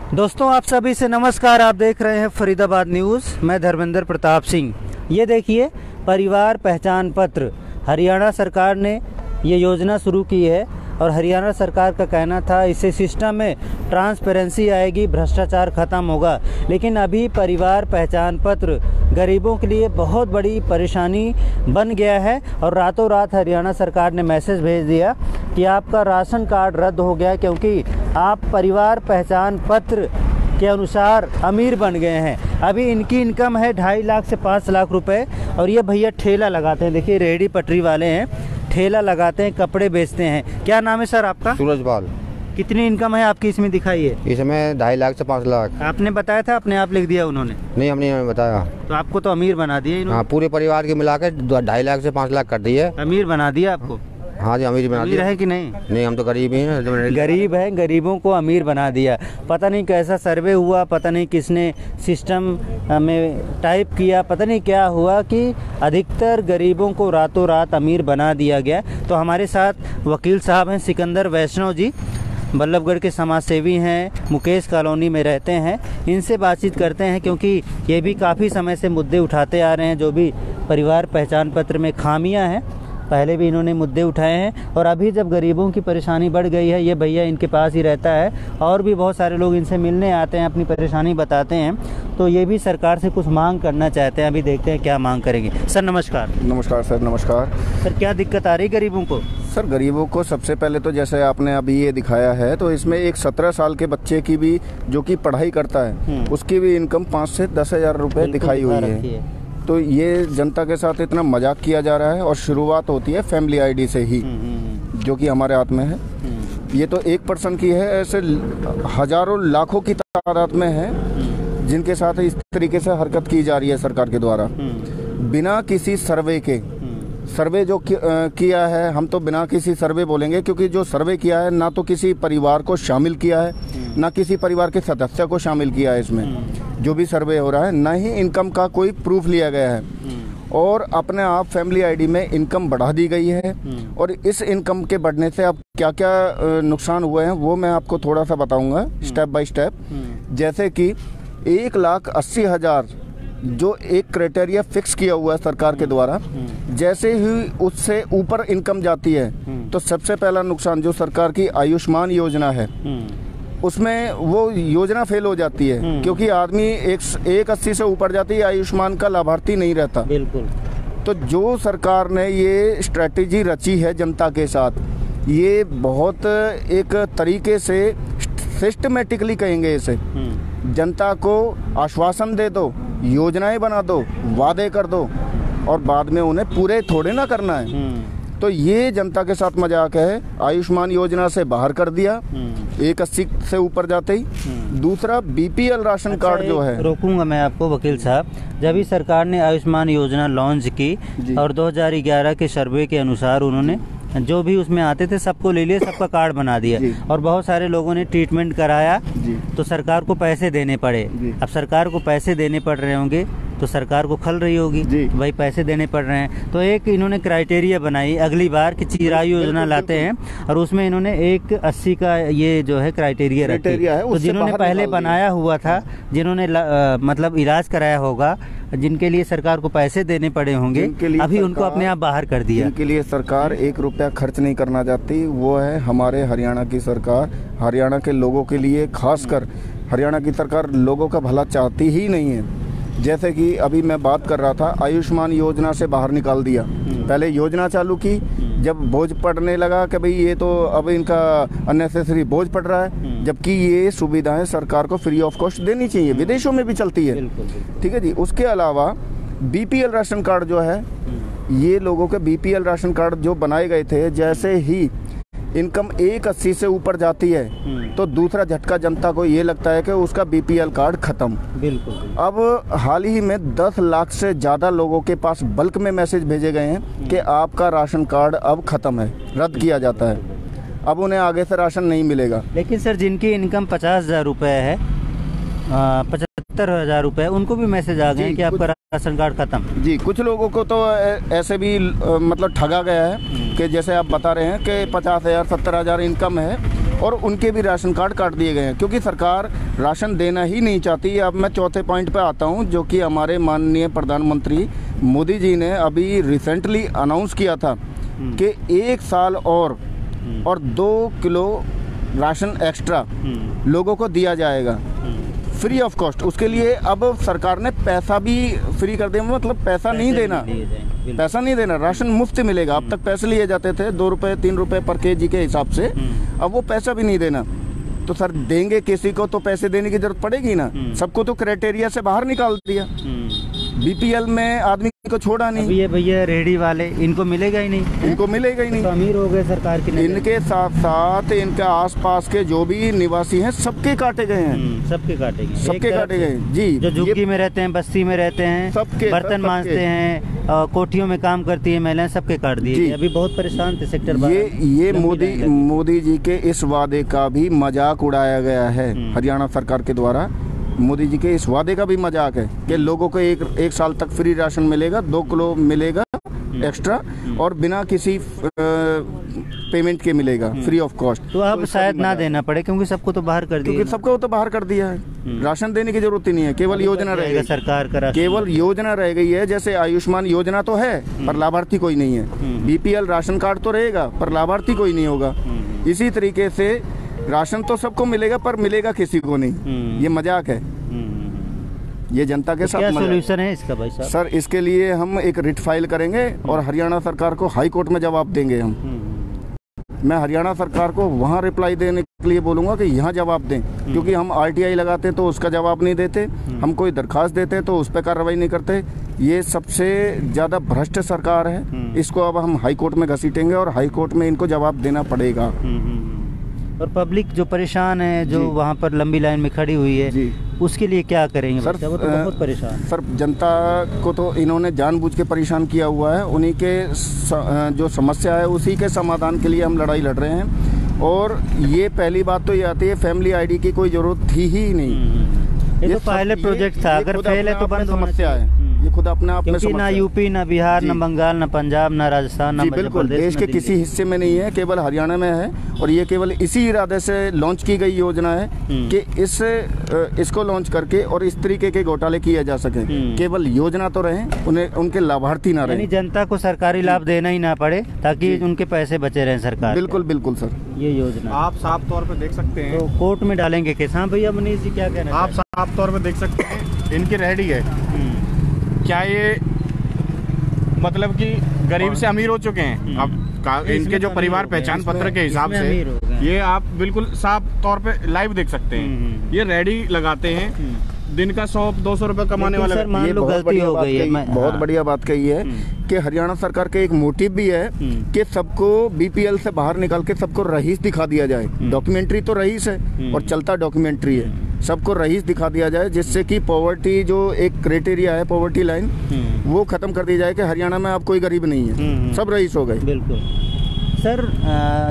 दोस्तों आप सभी से नमस्कार। आप देख रहे हैं फरीदाबाद न्यूज़। मैं धर्मेंद्र प्रताप सिंह। ये देखिए, परिवार पहचान पत्र हरियाणा सरकार ने ये योजना शुरू की है और हरियाणा सरकार का कहना था इससे सिस्टम में ट्रांसपेरेंसी आएगी, भ्रष्टाचार ख़त्म होगा। लेकिन अभी परिवार पहचान पत्र गरीबों के लिए बहुत बड़ी परेशानी बन गया है और रातों रात हरियाणा सरकार ने मैसेज भेज दिया कि आपका राशन कार्ड रद्द हो गया क्योंकि आप परिवार पहचान पत्र के अनुसार अमीर बन गए हैं। अभी इनकी इनकम है 2.5 लाख से 5 लाख रुपए और ये भैया ठेला लगाते हैं। देखिए, रेहड़ी पटरी वाले हैं, ठेला लगाते हैं, कपड़े बेचते हैं। क्या नाम है सर आपका? सूरजपाल। कितनी इनकम है आपकी इसमें दिखाइए? इसमें 2.5 लाख से 5 लाख। आपने बताया था, अपने आप लिख दिया उन्होंने? नहीं, हमने हमें बताया। तो आपको तो अमीर बना दिया इन्होंने। हाँ, पूरे परिवार के मिला के 2.5 लाख से 5 लाख कर दिए। अमीर बना दिया आपको? हाँ जी, अमीर बना दिया। है कि नहीं? नहीं, हम तो गरीब ही हैं। गरीब हैं, गरीबों को अमीर बना दिया। पता नहीं कैसा सर्वे हुआ, पता नहीं किसने सिस्टम में टाइप किया, पता नहीं क्या हुआ कि अधिकतर गरीबों को रातों रात अमीर बना दिया गया। तो हमारे साथ वकील साहब हैं सिकंदर वैष्णव जी, बल्लभगढ़ के समाज सेवी हैं, मुकेश कॉलोनी में रहते हैं। इनसे बातचीत करते हैं क्योंकि ये भी काफ़ी समय से मुद्दे उठाते आ रहे हैं। जो भी परिवार पहचान पत्र में खामियां हैं, पहले भी इन्होंने मुद्दे उठाए हैं और अभी जब गरीबों की परेशानी बढ़ गई है, ये भैया इनके पास ही रहता है और भी बहुत सारे लोग इनसे मिलने आते हैं, अपनी परेशानी बताते हैं। तो ये भी सरकार से कुछ मांग करना चाहते हैं। अभी देखते हैं क्या मांग करेंगे। सर नमस्कार। नमस्कार सर। नमस्कार सर, क्या दिक्कत आ रही गरीबों को? सर, गरीबों को सबसे पहले तो जैसे आपने अभी ये दिखाया है, तो इसमें एक 17 साल के बच्चे की भी, जो कि पढ़ाई करता है, उसकी भी इनकम 5 से 10 हज़ार रुपये दिखाई हुई है। तो ये जनता के साथ इतना मजाक किया जा रहा है और शुरुआत होती है फैमिली आईडी से ही, जो कि हमारे हाथ में है। ये तो एक पर्सन की है, ऐसे हजारों लाखों की तादाद में है जिनके साथ इस तरीके से हरकत की जा रही है सरकार के द्वारा, बिना किसी सर्वे के। सर्वे जो किया है, हम तो बिना किसी सर्वे बोलेंगे, क्योंकि जो सर्वे किया है ना तो किसी परिवार को शामिल किया है, ना किसी परिवार के सदस्य को शामिल किया है इसमें जो भी सर्वे हो रहा है, ना ही इनकम का कोई प्रूफ लिया गया है और अपने आप फैमिली आईडी में इनकम बढ़ा दी गई है। और इस इनकम के बढ़ने से अब क्या क्या नुकसान हुए हैं वो मैं आपको थोड़ा सा बताऊंगा स्टेप बाय स्टेप। जैसे कि 1,80,000 जो एक क्राइटेरिया फिक्स किया हुआ है सरकार के द्वारा, जैसे ही उससे ऊपर इनकम जाती है तो सबसे पहला नुकसान जो सरकार की आयुष्मान योजना है उसमें वो योजना फेल हो जाती है, क्योंकि आदमी 180 से ऊपर जाती है, आयुष्मान का लाभार्थी नहीं रहता। बिल्कुल। तो जो सरकार ने ये स्ट्रेटेजी रची है जनता के साथ, ये बहुत एक तरीके से सिस्टमेटिकली कहेंगे इसे, जनता को आश्वासन दे दो, योजनाएं बना दो, वादे कर दो और बाद में उन्हें पूरे थोड़े ना करना है। तो ये जनता के साथ मजाक है। आयुष्मान योजना से बाहर कर दिया 180 से ऊपर जाते ही। दूसरा, बीपीएल राशन कार्ड जो है, रोकूंगा मैं आपको वकील साहब। जब ही सरकार ने आयुष्मान योजना लॉन्च की और 2011 के सर्वे के अनुसार उन्होंने जो भी उसमें आते थे सबको ले लिया, सबका कार्ड बना दिया और बहुत सारे लोगों ने ट्रीटमेंट कराया, तो सरकार को पैसे देने पड़े। अब सरकार को पैसे देने पड़ रहे होंगे तो सरकार को खल रही होगी भाई पैसे देने पड़ रहे हैं। तो एक इन्होंने क्राइटेरिया बनाई अगली बार कि चिरायु योजना लाते हैं और उसमें इन्होंने 1,80 का ये जो है क्राइटेरिया रखी। तो जिन्होंने पहले बनाया हुआ था, जिन्होंने मतलब इलाज कराया होगा, जिनके लिए सरकार को पैसे देने पड़े होंगे, अभी उनको अपने आप बाहर कर दिया। जिनके लिए सरकार 1 रुपया खर्च नहीं करना चाहती, वो है हमारे हरियाणा की सरकार। हरियाणा के लोगों के लिए, खासकर हरियाणा की सरकार लोगों का भला चाहती ही नहीं है। जैसे कि अभी मैं बात कर रहा था, आयुष्मान योजना से बाहर निकाल दिया। पहले योजना चालू की, जब बोझ पड़ने लगा कि भाई ये तो अब इनका अननेसेसरी बोझ पड़ रहा है, जबकि ये सुविधाएं सरकार को फ्री ऑफ कॉस्ट देनी चाहिए, विदेशों में भी चलती है। ठीक है जी। उसके अलावा बीपीएल राशन कार्ड जो है, ये लोगों के बीपीएल राशन कार्ड जो बनाए गए थे, जैसे ही इनकम 180 से ऊपर जाती है तो दूसरा झटका जनता को ये लगता है कि उसका बीपीएल कार्ड खत्म। बिल्कुल। अब हाल ही में 10 लाख से ज़्यादा लोगों के पास बल्क में मैसेज भेजे गए हैं कि आपका राशन कार्ड अब खत्म है, रद्द किया जाता है, अब उन्हें आगे से राशन नहीं मिलेगा। लेकिन सर, जिनकी इनकम 50,000 रुपये है, 75,000 रुपये, उनको भी मैसेज आ गए कि आपका राशन कार्ड खत्म। जी, कुछ लोगों को तो ऐसे भी मतलब ठगा गया है कि जैसे आप बता रहे हैं कि 50,000 70,000 इनकम है और उनके भी राशन कार्ड काट दिए गए हैं, क्योंकि सरकार राशन देना ही नहीं चाहती। अब मैं चौथे पॉइंट पे आता हूं, जो कि हमारे माननीय प्रधानमंत्री मोदी जी ने अभी रिसेंटली अनाउंस किया था कि 1 साल और 2 किलो राशन एक्स्ट्रा लोगों को दिया जाएगा फ्री ऑफ कॉस्ट। उसके लिए अब सरकार ने पैसा भी फ्री कर दिया, मतलब पैसा नहीं देना, राशन मुफ्त मिलेगा। अब तक पैसे लिए जाते थे 2 रुपये 3 रुपये पर केजी के हिसाब से, अब वो पैसा भी नहीं देना। तो सर देंगे किसी को तो पैसे देने की जरूरत पड़ेगी ना, सबको तो क्राइटेरिया से बाहर निकाल दिया, बीपीएल में आदमी को छोड़ा नहीं। अब ये भैया रेहड़ी वाले, इनको मिलेगा ही नहीं, इनको मिलेगा ही नहीं, तो अमीर हो गए सरकार की नजर। इनके साथ साथ इनके आसपास के जो भी निवासी हैं सबके काटे गए हैं, सबके काटे गए जी। जो झुग्गी में रहते हैं, बस्ती में रहते हैं, सबके बर्तन मांजते हैं, कोठियों में काम करती है महिलाएं, सबके काट दिए। अभी बहुत परेशान थे सेक्टर ये मोदी जी के इस वादे का भी मजाक उड़ाया गया है हरियाणा सरकार के द्वारा। मोदी जी के इस वादे का भी मजाक है कि लोगों को एक साल तक फ्री राशन मिलेगा, 2 किलो मिलेगा एक्स्ट्रा और बिना किसी पेमेंट के मिलेगा, फ्री ऑफ कॉस्ट। तो अब शायद ना देना पड़े, क्योंकि सबको तो बाहर कर दिया, क्योंकि सबको तो बाहर कर दिया है, राशन देने की जरूरत ही नहीं है, केवल योजना रह गई सरकार का, केवल योजना रह गई है। जैसे आयुष्मान योजना तो है पर लाभार्थी कोई नहीं है, बीपीएल राशन कार्ड तो रहेगा पर लाभार्थी कोई नहीं होगा। इसी तरीके से राशन तो सबको मिलेगा पर मिलेगा किसी को नहीं, ये मजाक है, ये जनता के साथ। क्या सोल्यूशन है इसका भाई साहब? सर इसके लिए हम एक रिट फाइल करेंगे और हरियाणा सरकार को हाई कोर्ट में जवाब देंगे हम। मैं हरियाणा सरकार को वहाँ रिप्लाई देने के लिए बोलूँगा कि यहाँ जवाब दें, क्योंकि हम आरटीआई लगाते तो उसका जवाब नहीं देते, हम कोई दरखास्त देते तो उस पर कार्रवाई नहीं करते। ये सबसे ज़्यादा भ्रष्ट सरकार है, इसको अब हम हाई कोर्ट में घसीटेंगे और हाई कोर्ट में इनको जवाब देना पड़ेगा। और पब्लिक जो परेशान है, जो वहाँ पर लंबी लाइन में खड़ी हुई है, उसके लिए क्या करेंगे सर? वो तो बहुत परेशान सर, जनता को तो इन्होंने जानबूझ के परेशान किया हुआ है, उन्हीं के जो समस्या है उसी के समाधान के लिए हम लड़ाई लड़ रहे हैं। और ये पहली बात तो ये आती है, फैमिली आईडी की कोई जरूरत थी ही नहीं, ये तो पायलट प्रोजेक्ट था, अगर फेल है तो बंद होना समस्या है, ये खुद अपने आप में समस्या। ना यूपी, ना बिहार, ना बंगाल, ना पंजाब, ना राजस्थान, ना बिल्कुल देश के किसी हिस्से में नहीं है, केवल हरियाणा में है। और ये केवल इसी इरादे से लॉन्च की गई योजना है कि इसको लॉन्च करके और इस तरीके के घोटाले किए जा सके। केवल योजना तो रहे, उन्हें उनके लाभार्थी ना रहे, जनता को सरकारी लाभ देना ही ना पड़े, ताकि उनके पैसे बचे रहें सरकार। बिल्कुल बिल्कुल सर, ये योजना आप साफ तौर पे देख सकते हैं। तो कोर्ट में डालेंगे केस? हाँ भैया मनीष जी, क्या कहना है? आप साफ तौर पे देख सकते हैं, इनकी रेहड़ी है, क्या ये मतलब कि गरीब से अमीर हो चुके हैं? अब इनके जो परिवार पहचान पत्र के हिसाब से ये आप बिल्कुल साफ तौर पे लाइव देख सकते हैं। ये रेहड़ी लगाते हैं, दिन का 100-200 रुपए कमाने वाले। ये बहुत बढ़िया बात कही है, बहुत बढ़िया बात कही है कि हरियाणा सरकार का एक मोटिव भी है कि सबको बीपीएल से बाहर निकाल के सबको रईस दिखा दिया जाए। डॉक्यूमेंट्री तो रईस है और चलता डॉक्यूमेंट्री है, सबको रईस दिखा दिया जाए, जिससे कि पॉवर्टी जो एक क्राइटेरिया है, पॉवर्टी लाइन, वो खत्म कर दी जाए कि हरियाणा में अब कोई गरीब नहीं है, सब रईस हो गए। बिल्कुल सर,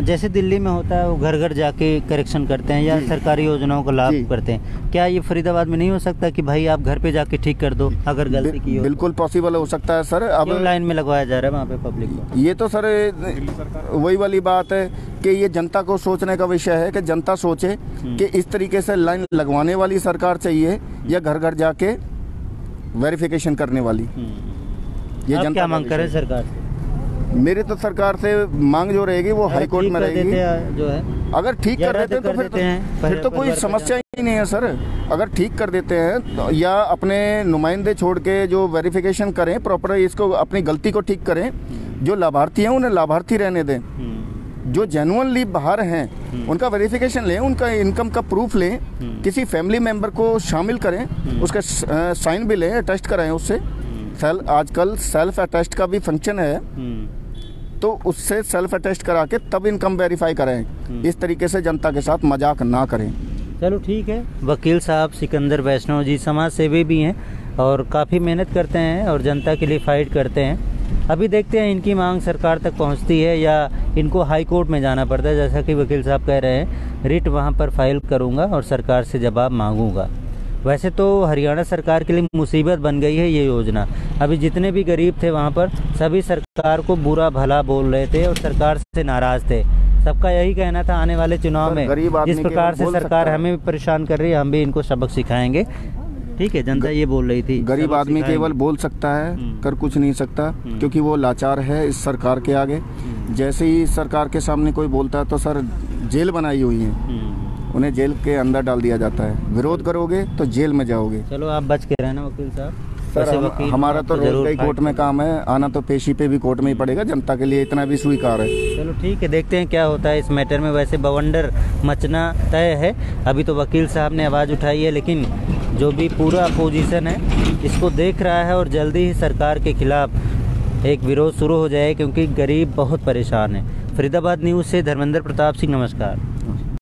जैसे दिल्ली में होता है वो घर घर जाके करेक्शन करते हैं या सरकारी योजनाओं का लाभ करते हैं, क्या ये फरीदाबाद में नहीं हो सकता कि भाई आप घर पे जाके ठीक कर दो अगर गलती की हो? बिल्कुल पॉसिबल हो सकता है सर। अब लाइन में लगवाया जा रहा है वहाँ पे पब्लिक को? ये तो सर वही वाली बात है कि ये जनता को सोचने का विषय है कि जनता सोचे कि इस तरीके से लाइन लगवाने वाली सरकार चाहिए या घर घर जाके वेरिफिकेशन करने वाली। ये जनता क्या मांग करे सरकार से? मेरी तो सरकार से मांग जो रहेगी वो हाई कोर्ट में रहेगी। जो है अगर ठीक कर देते हैं तो फिर तो कोई समस्या ही नहीं है सर। अगर ठीक कर देते हैं तो या अपने नुमाइंदे छोड़ के जो वेरिफिकेशन करें प्रॉपर, इसको अपनी गलती को ठीक करें, जो लाभार्थी हैं उन्हें लाभार्थी रहने दें, जो जेन्युइनली बाहर हैं उनका वेरिफिकेशन लें, उनका इनकम का प्रूफ लें, किसी फैमिली मेंबर को शामिल करें, उसका साइन भी लें, अटेस्ट कराएं उससे। आजकल सेल्फ अटेस्ट का भी फंक्शन है, तो उससे सेल्फ अटेस्ट करा के तब इनकम वेरीफाई करें। इस तरीके से जनता के साथ मजाक ना करें। चलो ठीक है। वकील साहब सिकंदर वैष्णव जी समाज सेवी भी हैं और काफ़ी मेहनत करते हैं और जनता के लिए फाइट करते हैं। अभी देखते हैं इनकी मांग सरकार तक पहुंचती है या इनको हाई कोर्ट में जाना पड़ता है। जैसा कि वकील साहब कह रहे हैं, रिट वहां पर फाइल करूंगा और सरकार से जवाब मांगूंगा। वैसे तो हरियाणा सरकार के लिए मुसीबत बन गई है ये योजना। अभी जितने भी गरीब थे वहाँ पर सभी सरकार को बुरा भला बोल रहे थे और सरकार से नाराज़ थे। सबका यही कहना था आने वाले चुनाव सर, में गरीब आदमी जिस प्रकार केवल से बोल सरकार सकता है। हमें भी परेशान कर रही है, हम भी इनको सबक सिखाएंगे। ठीक है, जनता ये बोल रही थी, गरीब सबक आदमी सिखाएंगे। केवल बोल सकता है, कर कुछ नहीं सकता, क्योंकि वो लाचार है इस सरकार के आगे। जैसे ही इस सरकार के सामने कोई बोलता है तो सर जेल बनाई हुई है, उन्हें जेल के अंदर डाल दिया जाता है। विरोध करोगे तो जेल में जाओगे। चलो आप बच के रहना वकील साहब। सर वैसे हम, वकील हमारा तो आपको रोज जरूर का ही कोर्ट में काम है, आना तो पेशी पे भी कोर्ट में ही पड़ेगा, जनता के लिए इतना भी स्वीकार है। चलो ठीक है, देखते हैं क्या होता है इस मैटर में। वैसे बवंडर मचना तय है। अभी तो वकील साहब ने आवाज़ उठाई है, लेकिन जो भी पूरा अपोजिशन है इसको देख रहा है और जल्दी ही सरकार के खिलाफ एक विरोध शुरू हो जाए, क्योंकि गरीब बहुत परेशान है। फरीदाबाद न्यूज़ से धर्मेंद्र प्रताप सिंह, नमस्कार।